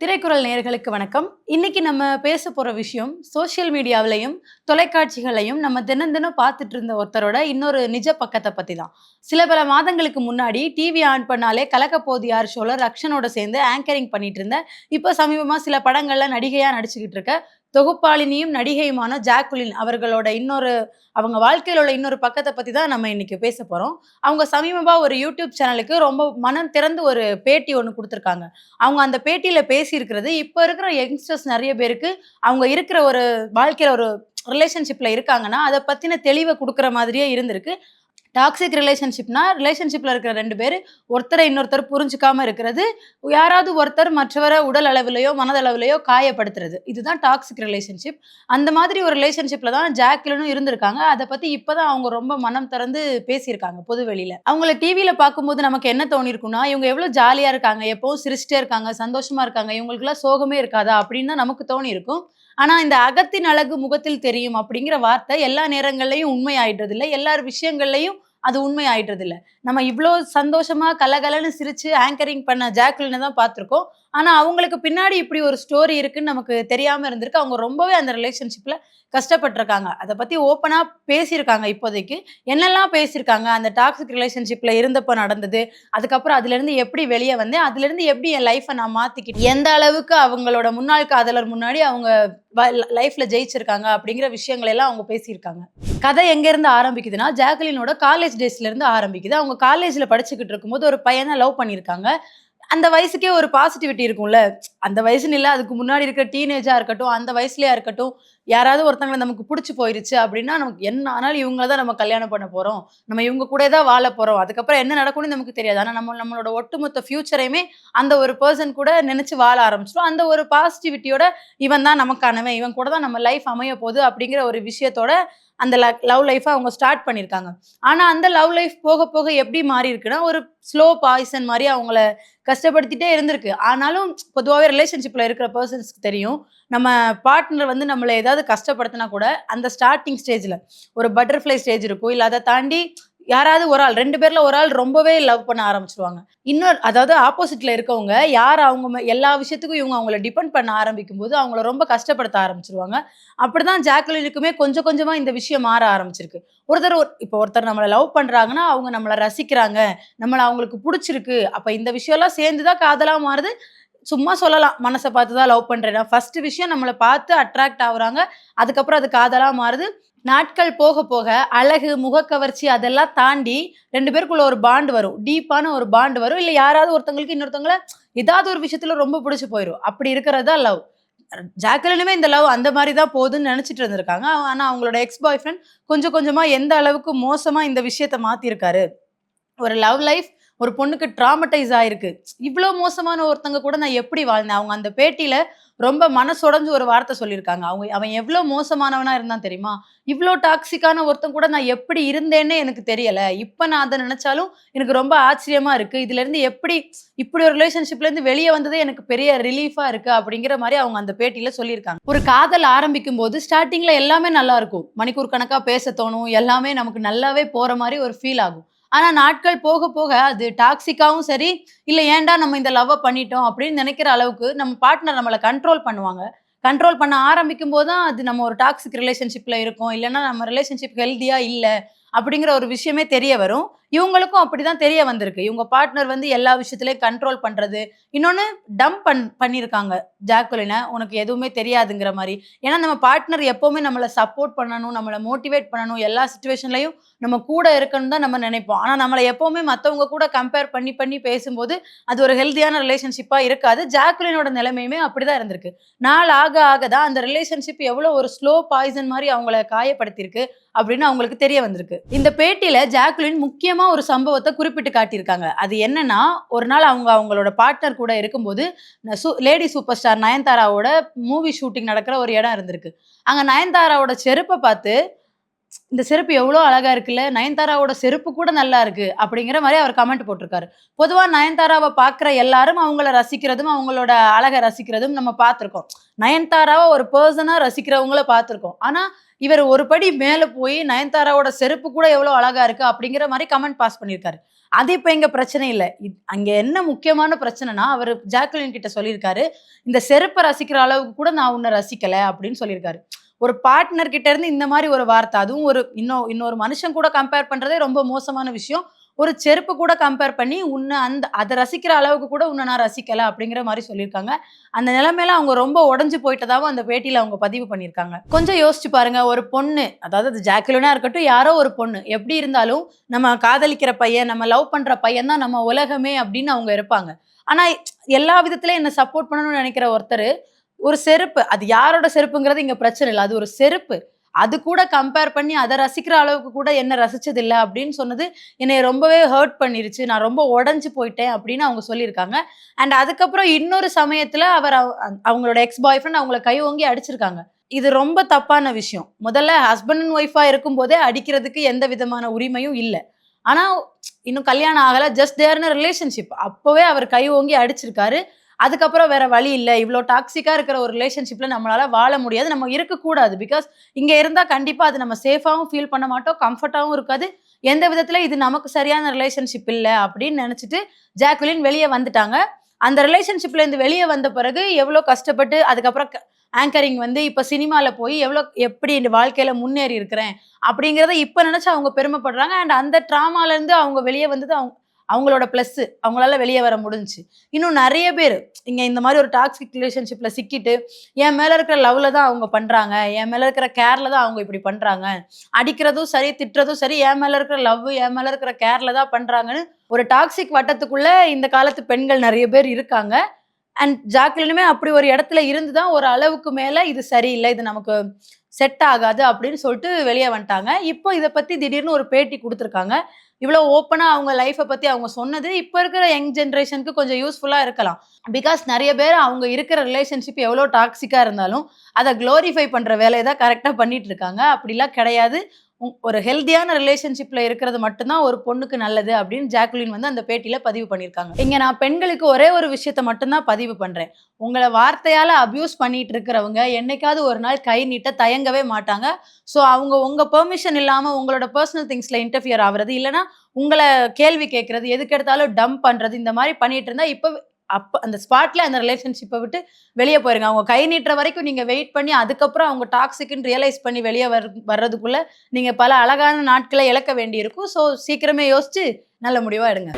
திரைக்குறள் நேயர்களுக்கு வணக்கம். இன்னைக்கு நம்ம பேச போற விஷயம் சோசியல் மீடியாவிலையும், தொலைக்காட்சிகளையும் நம்ம தினம் தினம் பார்த்துட்டு இருந்த ஒருத்தரோட இன்னொரு நிஜ பக்கத்த பத்தி தான். சில பல மாதங்களுக்கு முன்னாடி டிவி ஆன் பண்ணாலே கலக்கப்போவது யார் ஷோல ரக்ஷனோட சேர்ந்து ஆங்கரிங் பண்ணிட்டு இருந்த, இப்ப சமீபமா சில படங்கள்ல நடிகையா நடிச்சுக்கிட்டு இருக்க தொகுப்பாளினியும் நடிகையுமான ஜாக்குலின் அவர்களோட அவங்க வாழ்க்கையில உள்ள இன்னொரு பக்கத்த பத்தி தான் நம்ம இன்னைக்கு பேச போறோம். அவங்க சமீபமா ஒரு யூடியூப் சேனலுக்கு ரொம்ப மனம் திறந்து ஒரு பேட்டி ஒண்ணு குடுத்துருக்காங்க. அவங்க அந்த பேட்டியில பேசியிருக்கிறது, இப்ப இருக்கிற யங்ஸ்டர்ஸ் நெறைய பேருக்கு, அவங்க இருக்கிற ஒரு வாழ்க்கையில ஒரு ரிலேஷன்ஷிப்ல இருக்காங்கன்னா, அத பத்தின தெளிவ குடுக்குற மாதிரியே இருந்திருக்கு. டாக்ஸிக் ரிலேஷன்ஷிப்னா, ரிலேஷன்ஷிப்ல இருக்கிற 2 பேரு ஒருத்தர இன்னொருத்தர் புரிஞ்சுக்காம இருக்கிறது. யாராவது ஒருத்தர் மற்றவர உடல் அளவிலயோ, மனதளவிலயோ காயப்படுத்துறது. இதுதான் டாக்ஸிக் ரிலேஷன்ஷிப். அந்த மாதிரி ஒரு ரிலேஷன்ஷிப்ல தான் ஜாக்லினும் இருந்திருக்காங்க. அத பத்தி இப்ப தான் அவங்க ரொம்ப மனம் திறந்து பேசியிருக்காங்க பொதுவெளியில. அவங்கள டிவில பார்க்கும்போது நமக்கு என்ன தோணியிருக்கும்னா, இவங்க எவ்ளோ ஜாலியா இருக்காங்க, எப்பவும் சிரிச்சுட்டே இருக்காங்க, சந்தோஷமா இருக்காங்க, இவங்களுக்கெல்லாம் சோகமே இருக்காதா? அப்படின்னு தான் நமக்கு தோணியிருக்கும். ஆனா, இந்த "அகத்தின் அழகு முகத்தில் தெரியும்" அப்படிங்கிற வார்த்தை எல்லா நேரங்கள்லயும் உண்மை ஆயிடுறதில்ல. எல்லார் விஷயங்கள்லயும் அது உண்மை ஆயிடுறதில்ல. நம்ம இவ்ளோ சந்தோஷமா கலகலன்னு சிரிச்சு ஆங்கரிங் பண்ண ஜாக்குலின தான் பார்த்துருக்கோம். ஆனா, அவங்களுக்கு பின்னாடி இப்படி ஒரு ஸ்டோரி இருக்குன்னு நமக்கு தெரியாம இருந்திருக்கு. அவங்க ரொம்பவே அந்த ரிலேஷன்ஷிப்ல கஷ்டப்பட்டுருக்காங்க. அத பத்தி ஓப்பனா பேசியிருக்காங்க இப்போதைக்கு. என்னெல்லாம் பேசியிருக்காங்க, அந்த டாக்ஸிக் ரிலேஷன்ஷிப்ல இருந்தப்ப நடந்தது, அதுக்கப்புறம் அதுலருந்து எப்படி வெளிய வந்தேன், அதுலருந்து எப்படி என் லைஃப்ப நான் மாத்திக்கிட்டேன், எந்த அளவுக்கு அவங்களோட முன்னாள் காதலர் முன்னாடி அவங்க வ லைஃப்ல ஜெயிச்சிருக்காங்க அப்படிங்கிற விஷயங்கள் எல்லாம் அவங்க பேசியிருக்காங்க. கதை எங்கேருந்து ஆரம்பிக்குதுன்னா, ஜாக்குலினோட காலேஜ் டேஸ்ல இருந்து ஆரம்பிக்குது. அவங்க காலேஜ்ல படிச்சுக்கிட்டு இருக்கும்போது ஒரு பையன லவ் பண்ணியிருக்காங்க. அந்த வயசுக்கே ஒரு பாசிட்டிவிட்டி இருக்கும்ல. அந்த வயசுன்னு இல்ல, அதுக்கு முன்னாடி இருக்கிற டீனேஜா இருக்கட்டும், அந்த வயசுலயா இருக்கட்டும், யாராவது ஒருத்தங்கள நமக்கு புடிச்சு போயிருச்சு அப்டின்னா, நமக்கு என்ன ஆனாலும் இவங்கள தான் நம்ம கல்யாணம் பண்ண போறோம். நம்ம இவங்க கூடயே தான் வாழ போறோம். அதுக்கப்புறம் என்ன நடக்கும்னு நமக்கு தெரியாது. ஆனா நம்மளோட ஒட்டுமொத்த ஃப்யூச்சரையுமே அந்த ஒரு பெர்சன் கூட நெனச்சு வாழ ஆரம்பிச்சுருவோம். அந்த ஒரு பாசிட்டிவிட்டியோட இவன் தான் நமக்கானவன், இவன் கூட தான் நம்ம லைஃப் அமைய போது அப்டிங்கிற ஒரு விஷயத்தோட அந்த லவ் லைஃப அவங்க ஸ்டார்ட் பண்ணியிருக்காங்க. ஆனா அந்த லவ் லைஃப் போக போக எப்படி மாறியிருக்குன்னா, ஒரு ஸ்லோ பாய்சன் மாரி அவங்கள கஷ்டப்படுத்திட்டே இருந்திருக்கு. ஆனாலும் பொதுவாவே ரிலேஷன்ஷிப்ல இருக்கிற பெர்சன்ஸ்க்கு தெரியும். நம்ம பார்ட்னர் வந்து நம்மள ஏதாவது கஷ்டப்படுத்தினா கூட, அந்த ஸ்டார்ட்டிங் ஸ்டேஜ்ல ஒரு பட்டர்ஃப்ளை ஸ்டேஜ் இருக்கும். இல்ல அத தாண்டி யாராவது ஒரு ஆள் 2 பேர்ல ஒரு ஆள் ரொம்பவே லவ் பண்ண ஆரம்பிச்சுருவாங்க. அதாவது ஆப்போசிட்ல இருக்கவங்க யார் அவங்க எல்லா விஷயத்துக்கும் இவங்க அவங்கள டிபெண்ட் பண்ண ஆரம்பிக்கும்போது, அவங்கள ரொம்ப கஷ்டப்படுத்த ஆரம்பிச்சுருவாங்க. அப்படிதான் ஜாக்குலினுக்குமே கொஞ்சம் கொஞ்சமா இந்த விஷயம் மாற ஆரம்பிச்சிருக்கு. இப்போ ஒருத்தர் நம்மள லவ் பண்றாங்கன்னா, அவங்க நம்மள ரசிக்கிறாங்க. நம்மள அவங்களுக்கு புடிச்சிருக்கு. அப்ப இந்த விஷயம்லாம் சேர்ந்து தான் காதலா மாறுது. சும்மா சொல்லலாம். மனச பார்த்து தான் லவ் பண்றேன்னா. ஃபர்ஸ்ட் விஷயம் நம்மள பார்த்து அட்ராக்ட் ஆவுறாங்க. அதுக்கப்புறம் அது காதலா மாறுது. நாட்கள் போக போக அழகு, முகக்கவர்ச்சி அதெல்லாம் தாண்டி 2 பேருக்குள்ள ஒரு பாண்ட் வரும். டீப்பான ஒரு பாண்ட் வரும். இல்ல யாராவது ஒருத்தங்களுக்கு இன்னொருத்தவங்கள ஏதாவது ஒரு விஷயத்துல ரொம்ப புடிச்சு போயிரும். அப்படி இருக்கிறது தான் லவ். ஜாக்குலினுமே இந்த லவ் அந்த மாரி தான் போதுன்னு நெனச்சுட்டு இருந்திருக்காங்க. ஆனா அவங்களோட எக்ஸ் பாய் ஃப்ரெண்ட் கொஞ்சம் கொஞ்சமா எந்த அளவுக்கு மோசமா இந்த விஷயத்த மாத்தியிருக்காரு. ஒரு லவ் லைஃப் ஒரு பொண்ணுக்கு ட்ராமடைஸ் ஆயிருக்கு. இவ்ளோ மோசமான ஒருத்தங்க கூட நான் எப்படி வாழ்ந்தேன்? அவங்க அந்த பேட்டியில ரொம்ப மனசொடைஞ்சு ஒரு வார்த்தை சொல்லியிருக்காங்க. அவன் எவ்ளோ மோசமானவனா இருந்தான் தெரியுமா? இவ்ளோ டாக்ஸிக்கான ஒருத்தன் கூட நான் எப்படி இருந்தேன்னே எனக்கு தெரியல. இப்ப நான் அத நெனச்சாலும் எனக்கு ரொம்ப ஆச்சரியமா இருக்கு. இதுலருந்து இப்படி ஒரு ரிலேஷன்ஷிப்லேருந்து வெளிய வந்ததே எனக்கு பெரிய ரிலீஃபா இருக்கு. அப்படிங்கிற மாரி அவங்க அந்த பேட்டியில சொல்லியிருக்காங்க. ஒரு காதல் ஆரம்பிக்கும்போது ஸ்டார்ட்டிங்ல எல்லாமே நல்லா இருக்கும். மணிக்கூர் கணக்கா பேச தோணும். எல்லாமே நமக்கு நல்லாவே போற மாரி ஒரு ஃபீல் ஆகும். ஆனா நாட்கள் போக போக அது டாக்ஸிக்காவும் சரி, இல்ல ஏன்டா நம்ம இந்த லவ்வ பண்ணிட்டோம் அப்படின்னு நினைக்கிற அளவுக்கு நம்ம பார்ட்னர் நம்மள கண்ட்ரோல் பண்ணுவாங்க. கண்ட்ரோல் பண்ண ஆரம்பிக்கும்போது தான் அது நம்ம ஒரு டாக்ஸிக் ரிலேஷன்ஷிப்ல இருக்கோம். இல்லன்னா நம்ம ரிலேஷன்ஷிப் ஹெல்தியா இல்ல. அப்படிங்கிற ஒரு விஷயமே தெரிய வரும். இவங்களுக்கும் அப்படிதான் தெரிய வந்திருக்கு. இவங்க பார்ட்னர் வந்து எல்லா விஷயத்திலயும் கண்ட்ரோல் பண்றது. இன்னொன்னு டம்ப் பண்ணியிருக்காங்க ஜாக்குலின. உனக்கு எதுவுமே தெரியாதுங்கிற மாரி. ஏன்னா நம்ம பார்ட்னர் எப்பவுமே நம்மள சப்போர்ட் பண்ணணும், நம்மள மோட்டிவேட் பண்ணணும். எல்லா சிச்சுவேஷன்லயும் நம்ம கூட இருக்கணும்னு தான் நம்ம நினைப்போம். ஆனா நம்மள எப்பவுமே மத்தவங்க கூட கம்பேர் பண்ணி பண்ணி பேசும்போது, அது ஒரு ஹெல்தியான ரிலேஷன்ஷிப்பா இருக்காது. ஜாக்குலினோட நிலைமையுமே அப்படிதான் இருந்திருக்கு. நாள் ஆக ஆக தான் அந்த ரிலேஷன்ஷிப் எவ்வளோ ஒரு ஸ்லோ பாய்சன் மாரி அவங்கள காயப்படுத்தியிருக்கு அப்படின்னு அவங்களுக்கு தெரிய வந்திருக்கு. இந்த பேட்டியில ஜாக்குலின் முக்கியமா ஒரு சம்பவத்த குறிப்பிட்டு காட்டியிருக்காங்க. அது என்னன்னா, ஒரு நாள் அவங்க அவங்களோட பார்ட்னர் கூட இருக்கும்போது, லேடி சூப்பர் ஸ்டார் நயன்தாராவோட மூவி ஷூட்டிங் நடக்கிற ஒரு இடம் இருந்திருக்கு. அங்க நயன்தாராவோட செருப்ப பார்த்து இந்த செருப்பு எவ்வளோ அழகா இருக்குல்ல! நயன்தாராவோட செருப்பு கூட நல்லா இருக்கு. அப்படிங்கிற மாரி அவர் கமெண்ட் போட்டிருக்காரு. பொதுவா நயன்தாராவ பார்க்குற எல்லாரும் அவங்கள ரசிக்கிறதும், அவங்களோட அழக ரசிக்கிறதும் நம்ம பார்த்துருக்கோம். நயன்தாராவ ஒரு பெர்சனா ரசிக்கிறவங்கள பார்த்துருக்கோம். ஆனா, இவர் ஒரு படி மேல போய் நயன்தாராவோட செருப்பு கூட எவ்வளோ அழகா இருக்கு அப்படிங்கிற மாரி கமெண்ட் பாஸ் பண்ணியிருக்காரு. அது இப்ப இங்க பிரச்சனை இல்ல. அங்க என்ன முக்கியமான பிரச்சனைன்னா, அவரு ஜாக்குலின் கிட்ட சொல்லியிருக்காரு, "இந்த செருப்ப ரசிக்கிற அளவுக்கு கூட நான் உன்ன ரசிக்கல" அப்படின்னு சொல்லியிருக்காரு. ஒரு பார்ட்னர் கிட்ட இருந்து இந்த மாரி ஒரு வார்த்தை, அதுவும் ஒரு இன்னொரு மனுஷன் கூட கம்பேர் பண்றதே ரொம்ப மோசமான விஷயம். ஒரு செருப்பு கூட கம்பேர் பண்ணி, அத ரசிக்கிற அளவுக்கு கூட உன்ன நான் ரசிக்கல அப்படிங்கிற மாரி சொல்லியிருக்காங்க. அந்த நிலைமையில அவங்க ரொம்ப உடைஞ்சு போயிட்டதாவும் அந்த பேட்டியில அவங்க பதிவு பண்ணியிருக்காங்க. கொஞ்சம் யோசிச்சு பாருங்க, ஒரு பொண்ணு, அதாவது அது ஜாக்குலினா இருக்கட்டும், யாரோ ஒரு பொண்ணு, எப்படி இருந்தாலும் நம்ம காதலிக்கிற பையன், நம்ம லவ் பண்ற பையன் தான் நம்ம உலகமே அப்படின்னு அவங்க இருப்பாங்க. ஆனா எல்லா விதத்திலயும் என்ன சப்போர்ட் பண்ணணும்னு நெனைக்கிற ஒருத்தரு, ஒரு செருப்பு, அது யாரோட செருப்புங்கிறது இங்க பிரச்சனை இல்ல. அது ஒரு செருப்பு. அது கூட கம்பேர் பண்ணி அத ரசிக்கிற அளவுக்கு கூட என்ன ரசிச்சதில்ல அப்படின்னு சொன்னது, என்னைய ரொம்பவே ஹர்ட் பண்ணிருச்சு. நான் ரொம்ப உடைஞ்சு போயிட்டேன் அப்படின்னு அவங்க சொல்லியிருக்காங்க. அண்ட் அதுக்கப்புறம் இன்னொரு சமயத்துல அவர் அவங்களோட எக்ஸ் பாய் ஃப்ரெண்ட் அவங்கள கை ஓங்கி அடிச்சிருக்காங்க. இது ரொம்ப தப்பான விஷயம். முதல்ல ஹஸ்பண்ட் அண்ட் ஒய்ஃபா இருக்கும்போதே அடிக்கிறதுக்கு எந்த விதமான உரிமையும் இல்ல. ஆனா இன்னும் கல்யாணம் ஆகல. Just they are in a relationship. அப்பவே அவர் கை ஓங்கி அடிச்சிருக்காரு. அதுக்கப்புறம் வேற வழி இல்ல. இவ்ளோ டாக்ஸிக்கா இருக்கிற ஒரு ரிலேஷன்ஷிப்ல நம்மளால வாழ முடியாது. நம்ம இருக்கக்கூடாது. பிகாஸ் இங்க இருந்தா கண்டிப்பா அது நம்ம சேஃபாவும் ஃபீல் பண்ண மாட்டோம். கம்ஃபர்ட்டாவும் இருக்காது. எந்த விதத்தில இது நமக்கு சரியான ரிலேஷன்ஷிப் இல்ல அப்படின்னு நெனச்சுட்டு ஜாக்குலின் வெளிய வந்துட்டாங்க. அந்த ரிலேஷன்ஷிப்ல இருந்து வெளிய வந்த பிறகு எவ்ளோ கஷ்டப்பட்டு அதுக்கப்புறம் ஆங்கரிங் வந்து இப்ப சினிமால போய் எப்படி இந்த வாழ்க்கையில முன்னேறி இருக்கிறேன் அப்படிங்கிறத இப்ப நெனச்சு அவங்க பெருமைப்படுறாங்க. அண்ட் அந்த ட்ராமால இருந்து அவங்க வெளிய வந்தது அவங்களோட பிளஸ்ஸு. அவங்களால வெளிய வர முடிஞ்சுச்சு. இன்னும் நெறைய பேரு இங்க இந்த மாரி ஒரு டாக்ஸிக் ரிலேஷன்ஷிப்ல சிக்கிட்டு, என் மேல இருக்கிற லவ்ல தான் அவங்க பண்றாங்க. என் மேல இருக்கிற கேர்ல தான் அவங்க இப்படி பண்றாங்க. அடிக்கிறதும் சரி, திட்டுறதும் சரி, என் மேல இருக்கிற லவ், என் மேல இருக்கிற கேர்ல தான் பண்றாங்கன்னு ஒரு டாக்ஸிக் வட்டத்துக்குள்ள இந்த காலத்து பெண்கள் நெறைய பேர் இருக்காங்க. அண்ட் ஜாக்லினுமே அப்படி ஒரு இடத்துல இருந்து தான் ஒரு அளவுக்கு மேல இது சரியில்ல. இது நமக்கு செட் ஆகாது அப்படின்னு சொல்லிட்டு வெளிய வந்துட்டாங்க. இப்போ இத பத்தி திடீர்னு ஒரு பேட்டி குடுத்துருக்காங்க. இவ்வளோ ஓப்பனா அவங்க லைஃப்ப பத்தி அவங்க சொன்னது, இப்ப இருக்கிற யங் ஜெனரேஷனுக்கு கொஞ்சம் யூஸ்ஃபுல்லா இருக்கலாம். பிகாஸ் நெறைய பேர் அவங்க இருக்கிற ரிலேஷன்ஷிப் எவ்வளோ டாக்ஸிக்கா இருந்தாலும், அத குளோரிஃபை பண்ற வேலைய தான் கரெக்ட்டா பண்ணிட்டு இருக்காங்க. அப்படிலாம் கிடையாது. ஒரு ஹெல்தியான ரிலேஷன்ஷிப்ல இருக்கிறது மட்டும் தான் ஒரு பொண்ணுக்கு நல்லது அப்படின்னு ஜாக்குலின் வந்து அந்த பேட்டியில பதிவு பண்ணியிருக்காங்க. இங்க நான் பெண்களுக்கு ஒரே ஒரு விஷயத்த மட்டும் தான் பதிவு பண்றேன். உங்கள வார்த்தையால அப்யூஸ் பண்ணிட்டு இருக்கிறவங்க என்னைக்காவது ஒரு நாள் கை நீட்ட தயங்கவே மாட்டாங்க. ஸோ அவங்க உங்க பெர்மிஷன் இல்லாம உங்களோட பெர்சனல் திங்ஸ்ல இன்டர்ஃபியர் ஆவுறது, இல்லன்னா உங்கள கேள்வி கேட்கறது, எதுக்கு எடுத்தாலும் டம்ப் பண்றது, இந்த மாரி பண்ணிட்டு இருந்தா அந்த ஸ்பாட்ல அந்த ரிலேஷன்ஷிப்ப விட்டு வெளிய போயிருங்க. அவங்க கை நீட்டுற வரைக்கும் நீங்க வெயிட் பண்ணி, அதுக்கப்புறம் அவங்க டாக்ஸிக்ன்னு ரியலைஸ் பண்ணி வெளிய வர்றதுக்குள்ள, நீங்க பல அழகான நாட்கள இழக்க வேண்டியிருக்கும். ஸோ சீக்கிரமே யோசிச்சு நல்ல முடிவா எடுங்க.